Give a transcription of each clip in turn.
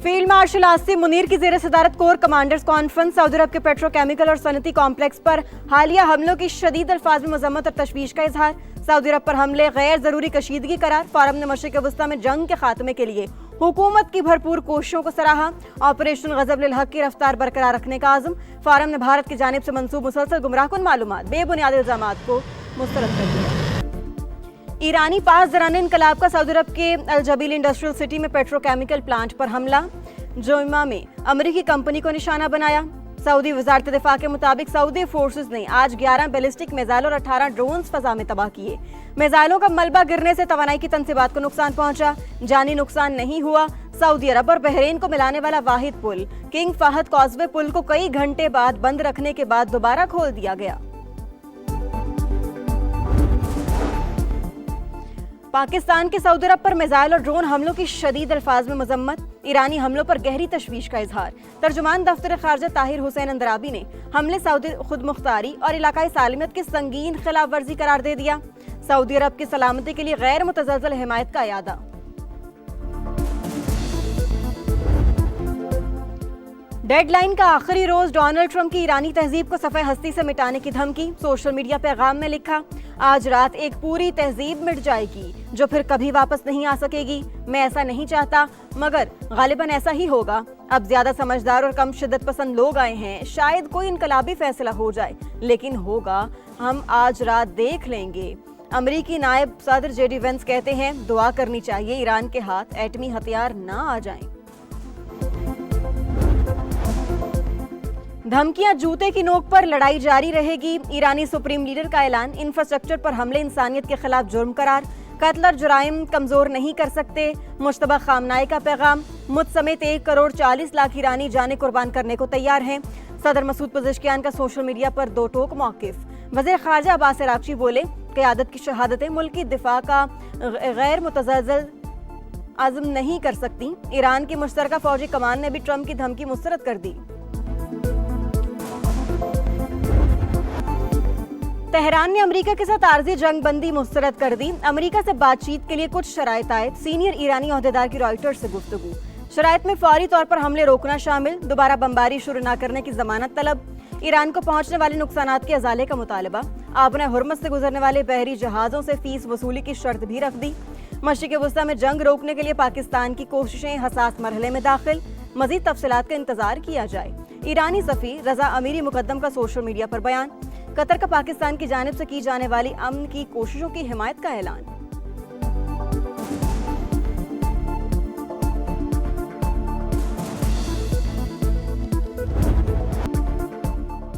Field marshal Asim Munir की ज़ेर सदारत कोर कमांडर्स कॉन्फ्रेंस। सऊदी अरब के पेट्रोकेमिकल और सनती कॉम्प्लेक्स पर हालिया हमलों की शदीद अल्फाज में मजम्मत और तशवीश का इजहार। सऊदी अरब पर हमले गैर जरूरी कशीदगी करार। फारम ने मशरिक़ वस्ता में जंग के खात्मे के लिए हुकूमत की भरपूर कोशिशों को सराहा। ऑपरेशन गज़ब लिल हक की रफ्तार बरकरार रखने का आज़म। फारम ने भारत की जानिब से मंसूब मुसलसल गुमराहकुन मालूमात बेबुनियाद इल्ज़ामात को मुस्तरद कर दिया। ईरानी पास दौरान इनकलाब का सऊदी अरब के अल जबील इंडस्ट्रियल सिटी में पेट्रोकेमिकल प्लांट पर हमला। जोइमा में अमरीकी कंपनी को निशाना बनाया। सऊदी वजारत दिफा के मुताबिक सऊदी फोर्सेस ने आज 11 बैलिस्टिक मिसाइल और 18 ड्रोन्स फजा में तबाह किए। मिसाइलों का मलबा गिरने से तवानाई की तनसीबात को नुकसान पहुंचा, जानी नुकसान नहीं हुआ। सऊदी अरब और बहरीन को मिलाने वाला वाहिद पुल किंग फहद कॉजवे पुल को कई घंटे बाद बंद रखने के बाद दोबारा खोल दिया गया। पाकिस्तान के सऊदी अरब पर मिसाइल और ड्रोन हमलों की शदीद अल्फाज में मजम्मत। ईरानी हमलों पर गहरी तशवीश का इजहार। तर्जुमान दफ्तर खारजा ताहिर हुसैन अंदराबी ने हमले सऊदी खुद मुख्तारी और इलाकाई सालमियत की संगीन खिलाफ वर्जी करार दे दिया। सऊदी अरब की सलामती के लिए गैर मुतज़लज़ल हिमायत का यादा। डेडलाइन का आखिरी रोज डोनाल्ड ट्रंप की ईरानी तहजीब को सफ़े हस्ती से मिटाने की धमकी। सोशल मीडिया पैगाम में लिखा, आज रात एक पूरी तहजीब मिट जाएगी जो फिर कभी वापस नहीं आ सकेगी। मैं ऐसा नहीं चाहता मगर गालिबन ऐसा ही होगा। अब ज्यादा समझदार और कम शिद्दत पसंद लोग आए हैं, शायद कोई इनकलाबी फैसला हो जाए, लेकिन होगा, हम आज रात देख लेंगे। अमरीकी नायब सदर जेडी वेंस कहते हैं, दुआ करनी चाहिए ईरान के हाथ एटमी हथियार ना आ जाएं। धमकियां जूते की नोक पर, लड़ाई जारी रहेगी। ईरानी सुप्रीम लीडर का ऐलान। इंफ्रास्ट्रक्चर पर हमले इंसानियत के खिलाफ जुर्म करार। कत्ल और जुराइम कमजोर नहीं कर सकते। मुश्तबा खामनाई का पैगाम। मुझ समेत 1 करोड़ 40 लाख ईरानी जाने कुर्बान करने को तैयार हैं। सदर मसूद पज़ेश्कियान का सोशल मीडिया पर दो टोक मौक़िफ़। वज़ीर ख़ारजा अब्बास अराग़ची बोले, क़यादत की शहादतें मुल्क की दिफा का गैर मुतज़लज़ल आज़म नहीं कर सकती। ईरान की मुश्तरका फ़ौजी कमान ने भी ट्रंप की धमकी मुस्तरद कर दी। तेहरान ने अमेरिका के साथ आर्जी जंग बंदी मुस्तरद कर दी। अमेरिका से बातचीत के लिए कुछ शराइत आयत। सीनियर ईरानी ओहदेदार की रॉयटर्स से गुफ्तगू। शराइत में फौरी तौर पर हमले रोकना शामिल। दोबारा बमबारी शुरू न करने की जमानत तलब। ईरान को पहुंचने वाले नुकसानात के अजाले का मुतालबा। आबना हुर्मुज़ से गुजरने वाले बहरी जहाजों से फीस वसूली की शर्त भी रख दी। मशरिक़ वस्ता में जंग रोकने के लिए पाकिस्तान की कोशिशें हसास मरहले में दाखिल। मजीद तफसीलात का इंतजार किया जाए। ईरानी सफ़ी रजा अमीरी मुकद्दम का सोशल मीडिया पर बयान। कतर का पाकिस्तान की जानिब से की जाने वाली अमन की कोशिशों की हिमायत का ऐलान।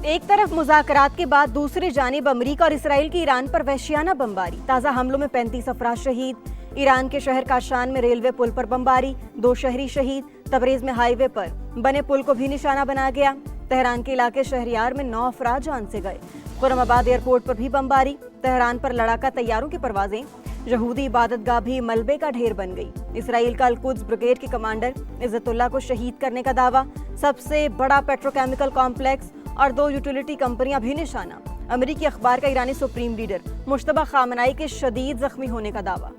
एक तरफ मुज़ाकरात के बाद दूसरी जानिब अमरीका और इसराइल की ईरान पर वहशियाना बमबारी। ताज़ा हमलों में 35 अफराद शहीद। ईरान के शहर काशान में रेलवे पुल पर बमबारी, 2 शहरी शहीद। तबरेज में हाईवे पर बने पुल को भी निशाना बनाया गया। तेहरान के इलाके शहरियार में 9 अफराद जान से गए। खुर्रमाबाद एयरपोर्ट पर भी बमबारी। तेहरान पर लड़ाका तैयारों की परवाजें। यहूदी इबादतगाह भी मलबे का ढेर बन गई। इसराइल का अल-कुद्स ब्रिगेड के कमांडर इज्जतुल्लाह को शहीद करने का दावा। सबसे बड़ा पेट्रोकेमिकल कॉम्प्लेक्स और 2 यूटिलिटी कंपनियां भी निशाना। अमेरिकी अखबार का ईरानी सुप्रीम लीडर मुश्तबा खामनाई के शदीद जख्मी होने का दावा।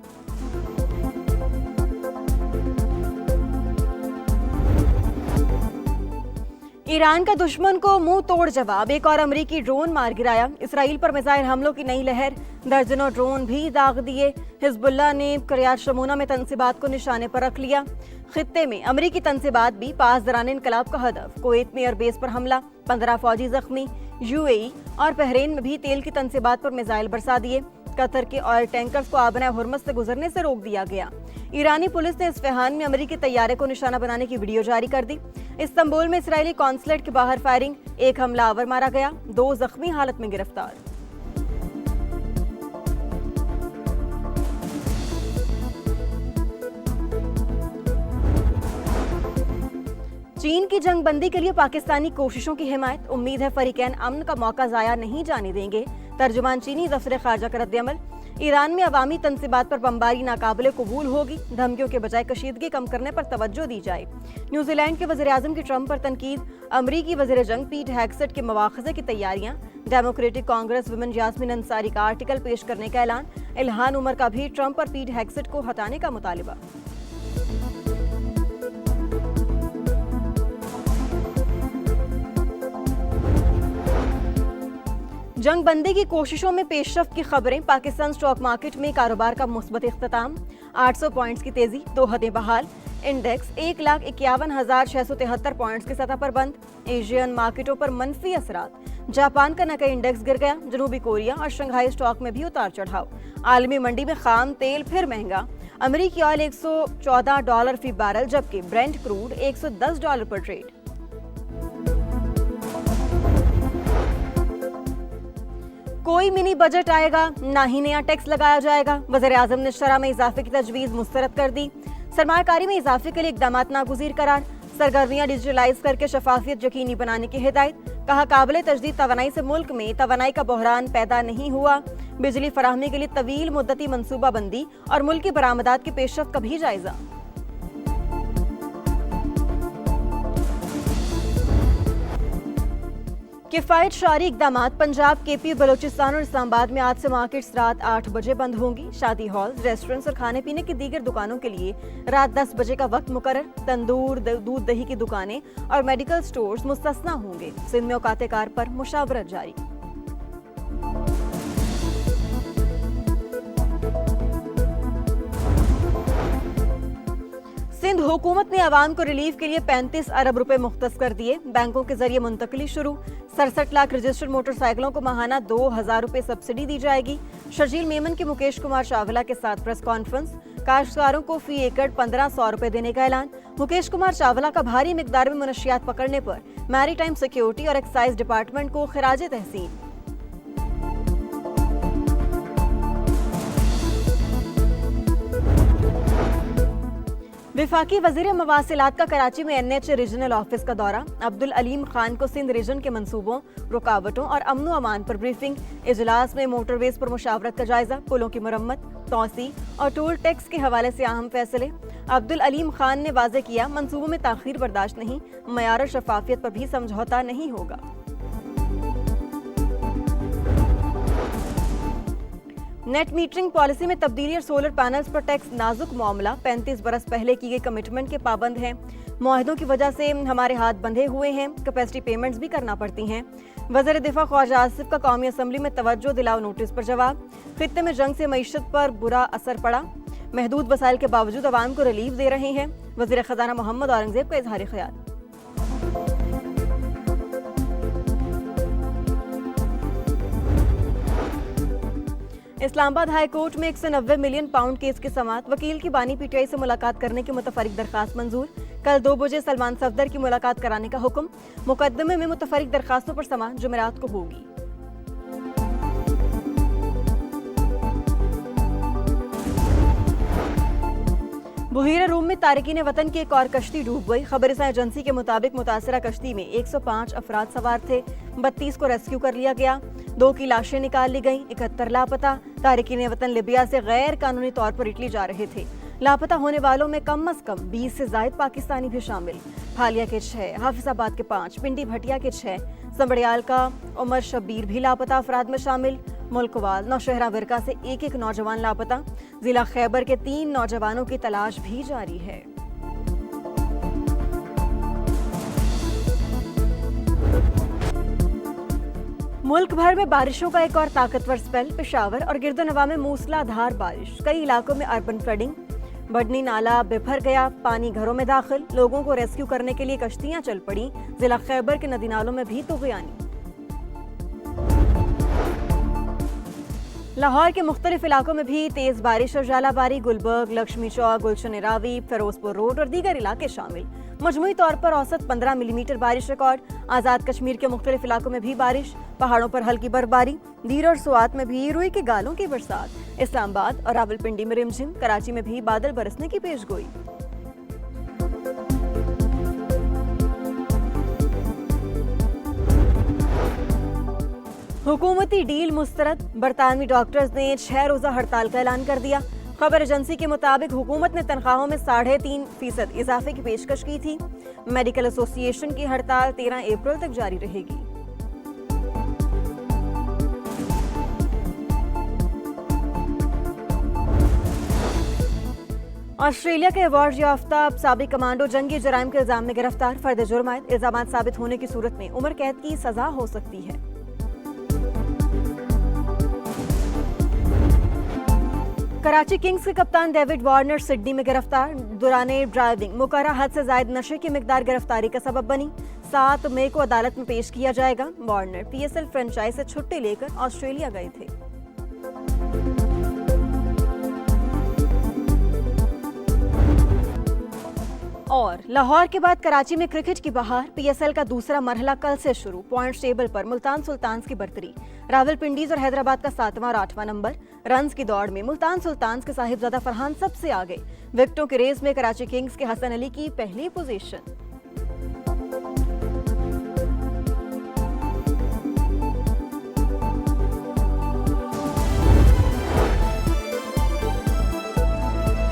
ईरान का दुश्मन को मुंह तोड़ जवाब। एक और अमरीकी ड्रोन मार गिराया। इसराइल पर मिसाइल हमलों की नई लहर। दर्जनों ड्रोन भी दाग दिए। हिजबुल्लाह ने करियात शमूना में तनसीबात को निशाने पर रख लिया। खित्ते में अमरीकी तनसीबात भी पास दौरान इनकलाब का हदफ। कुवैत में एयरबेस पर हमला, 15 फौजी जख्मी। यूएई और बहरीन में भी तेल की तनसीबात पर मिसाइल बरसा दिए। कतर के ऑयल टैंकर्स को आबना हुर्मुज़ से गुजरने से रोक दिया गया। ईरानी पुलिस ने इस्फहान में अमेरिकी तैयारे को निशाना बनाने की वीडियो जारी कर दी। इस्तांबुल में इसराइली कॉन्सुलेट के बाहर फायरिंग। 1 हमलावर मारा गया, 2 जख्मी हालत में गिरफ्तार। चीन की जंगबंदी के लिए पाकिस्तानी कोशिशों की हिमायत। उम्मीद है फरीकैन अमन का मौका जाया नहीं जाने देंगे। तर्जुमान चीनी दफ्तर खारजा का रद्द-ए-अमल। ईरान में अवामी तनसीबात पर बमबारी नाकाबिले कबूल होगी। धमकियों के बजाय कशीदगी कम करने पर तवज्जो दी जाए। न्यूजीलैंड के वज़ीर-ए-आज़म की ट्रंप पर तनकीद। अमरीकी वज़ीर जंग पीट हेग्सेट के मवाख़ज़े की तैयारियां। डेमोक्रेटिक कांग्रेस वुमेन यास्मीन अंसारी का आर्टिकल पेश करने का ऐलान। इल्हान उमर का भी ट्रंप और पीट हेग्सेट को हटाने का मुतालिबा। जंगबंदी की कोशिशों में पेशरफ की खबरें। पाकिस्तान स्टॉक मार्केट में कारोबार का मुस्बत इख्तिताम। 800 पॉइंट्स की तेजी, 2 हदें बहाल। इंडेक्स 1,51,673 पॉइंट्स की सतह पर बंद। एशियन मार्केटों पर मनफी असरात। जापान का नकई इंडेक्स गिर गया। जनूबी कोरिया और शंघाई स्टॉक में भी उतार चढ़ाव। आलमी मंडी में खाम तेल फिर महंगा। अमेरिकी ऑयल $114 फी बैरल, जबकि ब्रेंट क्रूड $110 पर ट्रेड। कोई मिनी बजट आएगा, ना ही नया टैक्स लगाया जाएगा। वज़ीर-ए-आज़म ने शरह में इजाफे की तजवीज़ मुस्तरद कर दी। सरमायाकारी में इजाफे के लिए इक़दामात नागुज़ीर करार। सरगर्मियां डिजिटलाइज करके शफाफियत यकीनी बनाने की हिदायत। कहा, काबिल तजदीद तवानाई से मुल्क में तवानाई का बहरान पैदा नहीं हुआ। बिजली फराहमी के लिए तवील मुद्दती मनसूबा बंदी और मुल्की बरामदात की पेशरफ्त का भी जायजा। किफायत शारी इकदामात। पंजाब, केपी, बलोचिस्तान और इस्लामाबाद में आज से मार्केट्स रात 8 बजे बंद होंगी। शादी हॉल, रेस्टोरेंट्स और खाने पीने की दीगर दुकानों के लिए रात 10 बजे का वक्त मुकर्रर। तंदूर, दूध दही की दुकानें और मेडिकल स्टोर्स मुस्तस्ना होंगे। सिंध में औकात कार पर मुशावरत जारी। सिंध हुकूमत ने आवाम को रिलीफ के लिए 35 अरब रुपए मुख्तस कर दिए। बैंकों के जरिए मुंतकली शुरू। 67 लाख रजिस्टर्ड मोटरसाइकिलों को माहाना 2,000 रुपए सब्सिडी दी जाएगी। शर्जील मेमन की मुकेश कुमार चावला के साथ प्रेस कॉन्फ्रेंस। काश्तकारों को फी एकड़ 1500 रुपए देने का ऐलान। मुकेश कुमार चावला का भारी मिकदार में मनशियात पकड़ने पर मैरीटाइम सिक्योरिटी और एक्साइज डिपार्टमेंट को खिराज तहसीन। विफाकी वजीर मवासिलात का कराची में NH रीजनल ऑफिस का दौरा। अब्दुल अलीम खान को सिंध रीजन के मंसूबों, रुकावटों और अमनो अमान पर ब्रीफिंग। इजलास में मोटरवेज पर मुशावरत का जायजा। पुलों की मरम्मत, तौसी और टोल टैक्स के हवाले से अहम फैसले। अब्दुल अलीम खान ने वाजे किया, मंसूबों में ताखीर बर्दाश्त नहीं, मयार और शफाफियत पर भी समझौता नहीं होगा। नेट मीटरिंग पॉलिसी में तब्दीली और सोलर पैनल्स पर टैक्स नाजुक मामला। 35 बरस पहले की गई कमिटमेंट के पाबंद हैं। मुआहदों की वजह से हमारे हाथ बंधे हुए हैं। कैपेसिटी पेमेंट्स भी करना पड़ती हैं। वज़ीर दिफा ख्वाजा आसिफ का कौमी असम्बली में तवज्जो दिलाओ नोटिस पर जवाब। खित्ते में जंग से मईशत पर बुरा असर पड़ा। महदूद वसाइल के बावजूद अवाम को रिलीफ दे रहे हैं। वज़ीर खजाना मोहम्मद औरंगजेब का इजहार ख्याल। इस्लामाबाद हाई कोर्ट में 190 मिलियन पाउंड केस की समाअत। वकील की बानी PTI से मुलाकात करने की मुतफरिक दरखास्त मंजूर। कल 2 बजे सलमान सफदर की मुलाकात कराने का हुक्म। मुकदमे में मुतफरिक दरखास्तों पर समाअत जुमेरात को होगी। बुहीरा रूम में तारिकीन वतन की एक और कश्ती डूब गई। खबरसां एजेंसी के मुताबिक मुतासरा कश्ती में 105 अफराद सवार थे। 32 को रेस्क्यू कर लिया गया। 2 की लाशें निकाल ली गईं। 71 लापता। तारिकीन वतन लिबिया से गैर कानूनी तौर पर इटली जा रहे थे। लापता होने वालों में कम अज कम 20 से जायद पाकिस्तानी भी शामिल। हालिया के 6, हाफिजाबाद के 5, पिंडी भटिया के 6, संबड़ियाल का उमर शब्बीर भी लापता अफराद में शामिल। मुल्कवाल, नौशहरा विरका से एक नौजवान लापता। जिला खैबर के 3 नौजवानों की तलाश भी जारी है। मुल्क भर में बारिशों का एक और ताकतवर स्पेल। पेशावर और गिरदोनवा में मूसलाधार बारिश। कई इलाकों में अर्बन फ्लडिंग। बडनी नाला बिफर गया, पानी घरों में दाखिल। लोगों को रेस्क्यू करने के लिए कश्तियां चल पड़ी। जिला खैबर के नदी नालों में भी तुग़यानी। लाहौर के मुख्तलिफ इलाकों में भी तेज बारिश और जालाबारी। गुलबर्ग, लक्ष्मी चौक, गुलशन रावी, फिरोजपुर रोड और दीगर इलाके शामिल। मजमूई तौर पर औसत 15 मिलीमीटर बारिश रिकॉर्ड। आज़ाद कश्मीर के मुख्तलिफ इलाकों में भी बारिश। पहाड़ों पर हल्की बर्फबारी। दीर और सुआत में भी रुई के गालों की बरसात। इस्लामाबाद और रावलपिंडी में रिमझिम। कराची में भी बादल बरसने की पेशगोई। हुकूमती डील मुस्तरद। बरतानवी डॉक्टर्स ने 6 रोज़ा हड़ताल का ऐलान कर दिया। खबर एजेंसी के मुताबिक हुकूमत ने तनख्वाहों में 3.5% इजाफे की पेशकश की थी। मेडिकल एसोसिएशन की हड़ताल 13 अप्रैल तक जारी रहेगी। ऑस्ट्रेलिया के अवार्ड याफ्ता साबिक कमांडो जंगी जराइम के इल्जाम में गिरफ्तार। फर्द जुर्म आयद। इल्जामात साबित होने की सूरत में उम्र कैद की सजा हो सकती है। कराची किंग्स के कप्तान डेविड वार्नर सिडनी में गिरफ्तार। दौराने ड्राइविंग मुकर्रर हद से ज्यादा नशे की मिकदार गिरफ्तारी का सबब बनी। 7 मई को अदालत में पेश किया जाएगा। वार्नर पीएसएल फ्रेंचाइज से छुट्टी लेकर ऑस्ट्रेलिया गए थे। और लाहौर के बाद कराची में क्रिकेट की बहार। पीएसएल का दूसरा मरहला कल से शुरू। पॉइंट्स टेबल पर मुल्तान सुल्तान्स की बरतरी। रावलपिंडीज और हैदराबाद का 7वां और 8वां नंबर। रन्स की दौड़ में मुल्तान सुल्तान्स के साहिबजादा फरहान सबसे आगे। विकेटों की रेस में कराची किंग्स के हसन अली की पहली पोजीशन।